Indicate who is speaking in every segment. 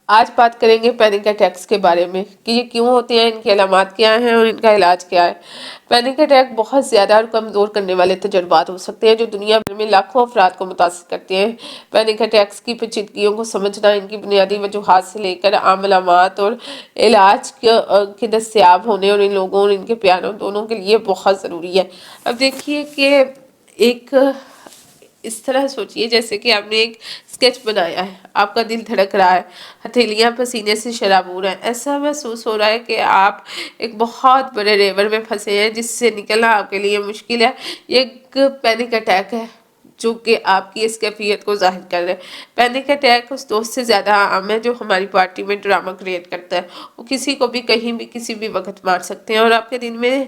Speaker 1: آج بات کریں گے پینک اٹیکس کے بارے میں کہ یہ کیوں ہوتے ہیں، ان کے علامات کیا ہیں اور ان کا علاج کیا ہے۔ پینک اٹیک بہت زیادہ اور کمزور کرنے والے تجربات ہو سکتے ہیں جو دنیا بھر میں لاکھوں افراد کو متاثر کرتے ہیں۔ پینک اٹیکس کی پیچیدگیوں کو سمجھنا، ان کی بنیادی وجوہات سے لے کر عام علامات اور علاج کے دستیاب ہونے اور ان لوگوں اور ان کے پیاروں دونوں کے لیے بہت ضروری ہے۔ اب دیکھیے کہ ایک اس طرح سوچئے جیسے کہ آپ نے ایک اسکیچ بنایا ہے، آپ کا دل دھڑک رہا ہے، ہتھیلیاں پسینے سے شرابور ہیں، ایسا محسوس ہو رہا ہے کہ آپ ایک بہت بڑے ریور میں پھنسے ہیں جس سے نکلنا آپ کے لیے مشکل ہے۔ یہ ایک پینک اٹیک ہے جو کہ آپ کی اس کیفیت کو ظاہر کر رہے ہیں۔ پینک اٹیک اس دوست سے زیادہ عام ہے جو ہماری پارٹی میں ڈرامہ کریٹ کرتا ہے۔ وہ کسی کو بھی کہیں بھی کسی بھی وقت مار سکتے ہیں اور آپ کے دن میں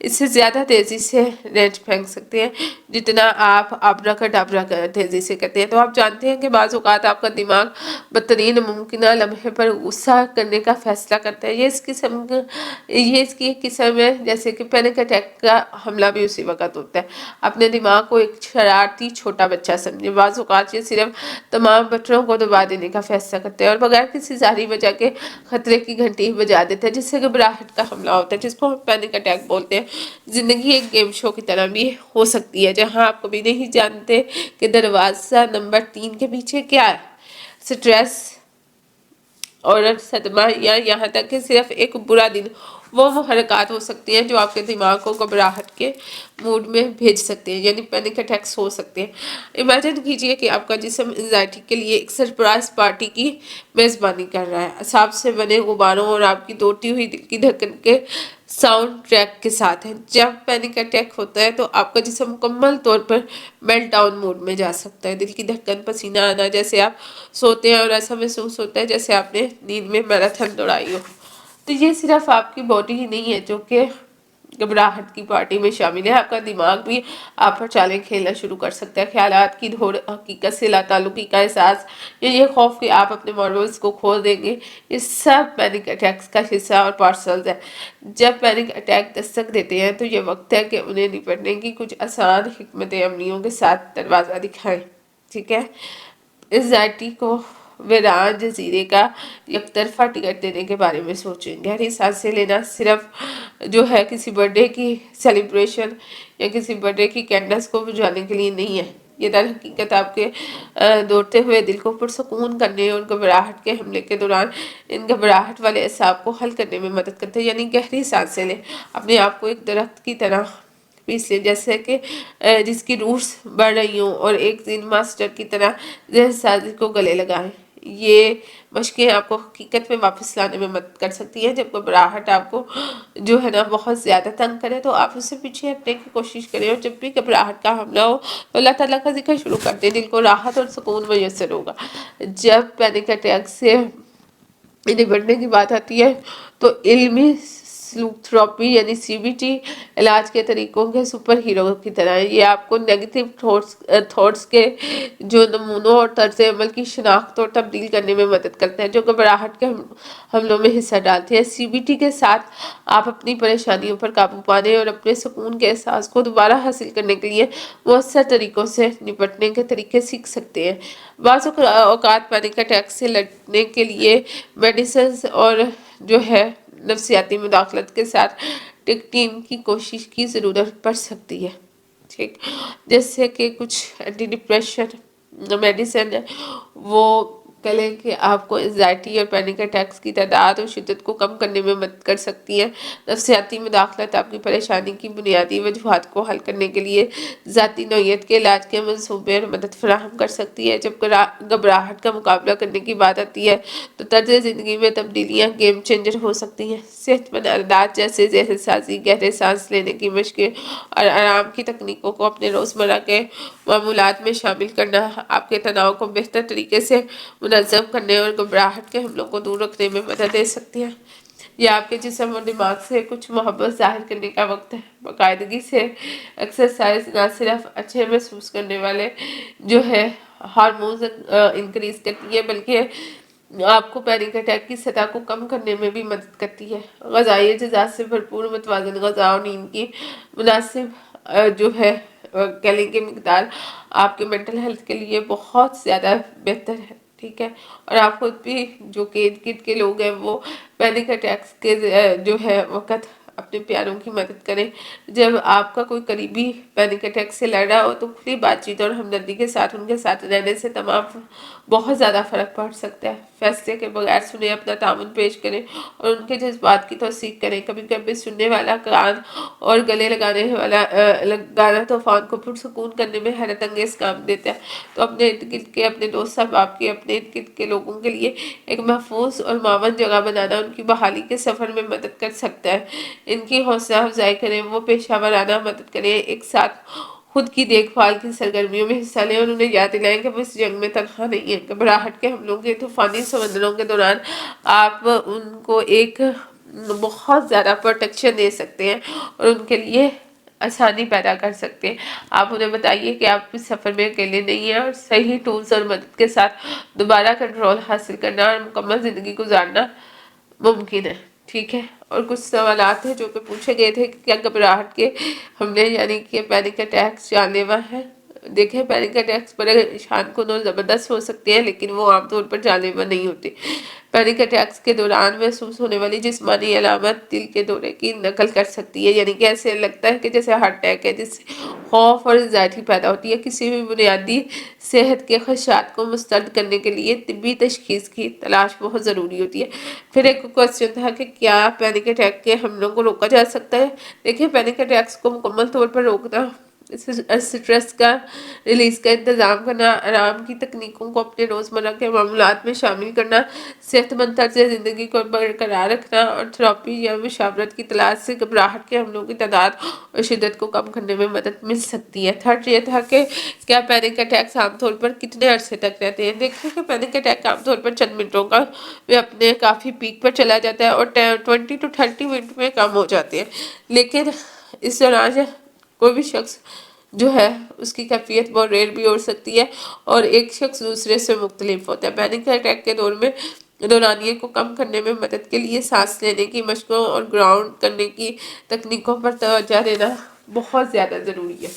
Speaker 1: اس سے زیادہ تیزی سے رینچ پھینک سکتے ہیں جتنا آپ ابرا کڈابرا تیزی سے کرتے ہیں۔ تو آپ جانتے ہیں کہ بعض اوقات آپ کا دماغ بدترین ممکنہ لمحے پر غصہ کرنے کا فیصلہ کرتا ہے۔ یہ اس کی ایک قسم ہے جیسے کہ پینک اٹیک کا حملہ بھی اسی وقت ہوتا ہے۔ اپنے دماغ کو ایک شرارتی چھوٹا بچہ سمجھے، بعض اوقات یہ صرف تمام بٹروں کو دبا دینے کا فیصلہ کرتے ہیں اور بغیر کسی ظاہری وجہ کے خطرے کی گھنٹی بجا دیتے ہیں جس سے گھبراہٹ کا حملہ ہوتا ہے، جس کو ہم پینک اٹیک بولتے ہیں۔ زندگی ایک گیم شو کی طرح بھی ہو سکتی ہے جہاں آپ کبھی نہیں جانتے کہ دروازہ نمبر 3 کے پیچھے کیا ہے۔ سٹریس اور صدمہ یا یہاں تک کہ صرف ایک برا دن، وہ محرکات ہو سکتی ہیں جو آپ کے دماغ کو گھبراہٹ کے موڈ میں بھیج سکتے ہیں، یعنی پینک اٹیکس ہو سکتے ہیں۔ امیجن کیجئے کہ آپ کا جسم انزائٹی کے لیے ایک سرپرائز پارٹی کی میزبانی کر رہا ہے، اعصاب سے بنے غباروں اور آپ کی دوڑتی ہوئی دل کی دھڑکن کے ساؤنڈ ٹریک کے ساتھ ہے۔ جب پینک اٹیک ہوتا ہے تو آپ کا جسم مکمل طور پر میلٹ ڈاؤن موڈ میں جا سکتا ہے، دل کی دھڑکن، پسینہ آنا، جیسے آپ سوتے ہیں اور ایسا محسوس ہوتا ہے جیسے آپ نے نیند میں میراتھن دوڑائی ہو۔ تو یہ صرف آپ کی باڈی ہی نہیں ہے جو کہ گھبراہٹ کی پارٹی میں شامل ہے، آپ کا دماغ بھی آپ پر چالیں کھیلنا شروع کر سکتا ہے۔ خیالات کی دوڑ، حقیقت سے لا تعلقی کا احساس یا یہ خوف کہ آپ اپنے مارولز کو کھو دیں گے، یہ سب پینک اٹیکس کا حصہ اور پارسلز ہے۔ جب پینک اٹیک دستک دیتے ہیں تو یہ وقت ہے کہ انہیں نپٹنے کی کچھ آسان حکمت عملیوں کے ساتھ دروازہ دکھائیں، ٹھیک ہے؟ انزائٹی کو ویران جزیرے کا یک طرفہ ٹکٹ دینے کے بارے میں سوچیں۔ گہری سانسیں لینا صرف جو ہے کسی برتھڈے کی سیلیبریشن یا کسی برتھڈے کی کینڈلز کو بجھانے کے لیے نہیں ہے، یہ در حقیقت آپ کے دوڑتے ہوئے دل کو پرسکون کرنے اور گھبراہٹ کے حملے کے دوران ان گھبراہٹ والے اعصاب کو حل کرنے میں مدد کرتے ہیں۔ یعنی گہری سانسیں لیں، اپنے آپ کو ایک درخت کی طرح پیس لیں جیسے کہ جس کی روٹس بڑھ رہی ہوں اور ایک زین ماسٹر کی طرح ذہن سازی کو گلے لگائیں۔ یہ مشقیں آپ کو حقیقت میں واپس لانے میں مدد کر سکتی ہیں۔ جب گھبراہٹ آپ کو جو ہے نا بہت زیادہ تنگ کرے تو آپ اسے پیچھے ہٹنے کی کوشش کریں اور جب بھی گھبراہٹ کا حملہ ہو تو اللہ تعالیٰ کا ذکر شروع کر دیں، دل کو راحت اور سکون میسر ہوگا۔ جب پینک اٹیک سے نپٹنے کی بات آتی ہے تو علمی سلوک تھراپی یعنی CBT علاج کے طریقوں کے سپر ہیرو کی طرح ہے۔ یہ آپ کو نیگیٹو تھاٹس کے جو نمونوں اور طرز عمل کی شناخت اور تبدیل کرنے میں مدد کرتے ہیں جو گھبراہٹ کے حملوں میں حصہ ڈالتے ہیں۔ CBT کے ساتھ آپ اپنی پریشانیوں پر قابو پانے اور اپنے سکون کے احساس کو دوبارہ حاصل کرنے کے لیے مؤثر طریقوں سے نپٹنے کے طریقے سیکھ سکتے ہیں۔ بعض اوقات پینک اٹیک سے لڑنے کے لیے میڈیسنز اور جو ہے نفسیاتی مداخلت کے ساتھ ٹیم کی کوشش کی ضرورت پڑ سکتی ہے، ٹھیک؟ جیسے کہ کچھ اینٹی ڈپریشن میڈیسن ہے وہ کہلیں کہ آپ کو انزائٹی اور پینک اٹیکس کی تعداد اور شدت کو کم کرنے میں مدد کر سکتی ہے۔ نفسیاتی مداخلت آپ کی پریشانی کی بنیادی وجوہات کو حل کرنے کے لیے ذاتی نوعیت کے علاج کے منصوبے اور مدد فراہم کر سکتی ہے۔ جب گھبراہٹ کا مقابلہ کرنے کی بات آتی ہے تو طرز زندگی میں تبدیلیاں گیم چینجر ہو سکتی ہیں۔ صحت مند عادات جیسے ذہن سازی، گہرے سانس لینے کی مشقیں اور آرام کی تکنیکوں کو اپنے روزمرہ کے معمولات میں شامل کرنا آپ کے تناؤ کو بہتر طریقے سے منظم کرنے اور گھبراہٹ کے حملوں کو دور رکھنے میں مدد دے سکتی ہے۔ یہ آپ کے جسم اور دماغ سے کچھ محبت ظاہر کرنے کا وقت ہے۔ باقاعدگی سے ایکسرسائز نہ صرف اچھے محسوس کرنے والے جو ہے ہارمونز انکریز کرتی ہے بلکہ آپ کو پینک اٹیک کی سطح کو کم کرنے میں بھی مدد کرتی ہے۔ غذائی اجزاء سے بھرپور متوازن غذا اور نیند کی مناسب جو ہے کہہ لیں کہ مقدار آپ کے مینٹل ہیلتھ کے لیے بہت زیادہ بہتر ہے، ٹھیک ٹھیک ہے. اور آپ خود بھی جو کہ ارد گرد کے لوگ ہیں وہ پینک اٹیکس کے جو ہے وقت اپنے پیاروں کی مدد کریں. جب آپ کا کوئی قریبی پینک اٹیک سے لڑ رہا ہو تو کھلی بات چیت اور ہمدردی کے ساتھ ان کے ساتھ رہنے سے تمام بہت زیادہ فرق پڑ سکتا ہے. فیصلے کے بغیر سنیں، اپنا تعاون پیش کریں اور ان کے جذبات کی توثیق کریں. کبھی کبھی سننے والا کان اور گلے لگانا طوفان کو پرسکون کرنے میں حیرت انگیز کام دیتا ہے. تو اپنے ارد گرد کے اپنے دوست احباب کے اپنے ارد گرد کے لوگوں کے لیے ایک محفوظ اور معاون جگہ بنانا ان کی بحالی کے سفر میں مدد کر سکتا ہے. ان کی حوصلہ افزائی کریں، وہ پیشہ ورانہ مدد کریں، ایک ساتھ خود کی دیکھ بھال کی سرگرمیوں میں حصہ لیں اور انہیں یاد دلائیں کہ وہ اس جنگ میں تنہا نہیں ہے. گھبراہٹ کے حملوں کے طوفانی سمندروں کے دوران آپ ان کو ایک بہت زیادہ پروٹیکشن دے سکتے ہیں اور ان کے لیے آسانی پیدا کر سکتے ہیں. آپ انہیں بتائیے کہ آپ اس سفر میں اکیلے نہیں ہیں اور صحیح ٹولز اور مدد کے ساتھ دوبارہ کنٹرول حاصل کرنا اور مکمل زندگی گزارنا ممکن ہے. ٹھیک ہے. اور کچھ سوالات ہیں جو کہ پوچھے گئے تھے کہ کیا گھبراہٹ کے حملے یعنی کہ پینک اٹیکس جان لیوا ہے؟ دیکھیں، پینک اٹیکس بڑے شان کن اور زبردست ہو سکتے ہیں لیکن وہ عام طور پر جان لیوا نہیں ہوتے. پینک اٹیکس کے دوران محسوس ہونے والی جسمانی علامت دل کے دورے کی نقل کر سکتی ہے، یعنی کہ ایسے لگتا ہے کہ جیسے ہارٹ اٹیک ہے، جس سے خوف اور انزائٹی پیدا ہوتی ہے. کسی بھی بنیادی صحت کے خدشات کو مسترد کرنے کے لیے طبی تشخیص کی تلاش بہت ضروری ہوتی ہے. پھر ایک کوشچن تھا کہ کیا پینک اٹیک کے حملوں کو روکا جا سکتا ہے؟ دیکھیں، پینک اٹیکس کو مکمل طور پر روکنا، اسٹریس کا ریلیز کا انتظام کرنا، آرام کی تکنیکوں کو اپنے روزمرہ کے معمولات میں شامل کرنا، صحت مند طرز زندگی کو برقرار رکھنا اور تھراپی یا مشاورت کی تلاش سے گھبراہٹ کے حملوں کی تعداد اور شدت کو کم کرنے میں مدد مل سکتی ہے. تھرڈ یہ تھا کہ کیا پینک اٹیکس عام طور پر کتنے عرصے تک رہتے ہیں؟ دیکھیں کہ پینک اٹیک عام طور پر چند منٹوں کا میں اپنے کافی پیک پر چلا جاتا ہے اور 20 to 30 منٹ میں کم ہو جاتے ہیں. لیکن اس دوران کوئی بھی شخص جو ہے اس کی کیفیت بہت ریئر بھی ہو سکتی ہے اور ایک شخص دوسرے سے مختلف ہوتا ہے. پینک اٹیک کے دورانیے کو کم کرنے میں مدد کے لیے سانس لینے کی مشقوں اور گراؤنڈ کرنے کی تکنیکوں پر توجہ دینا بہت زیادہ ضروری ہے.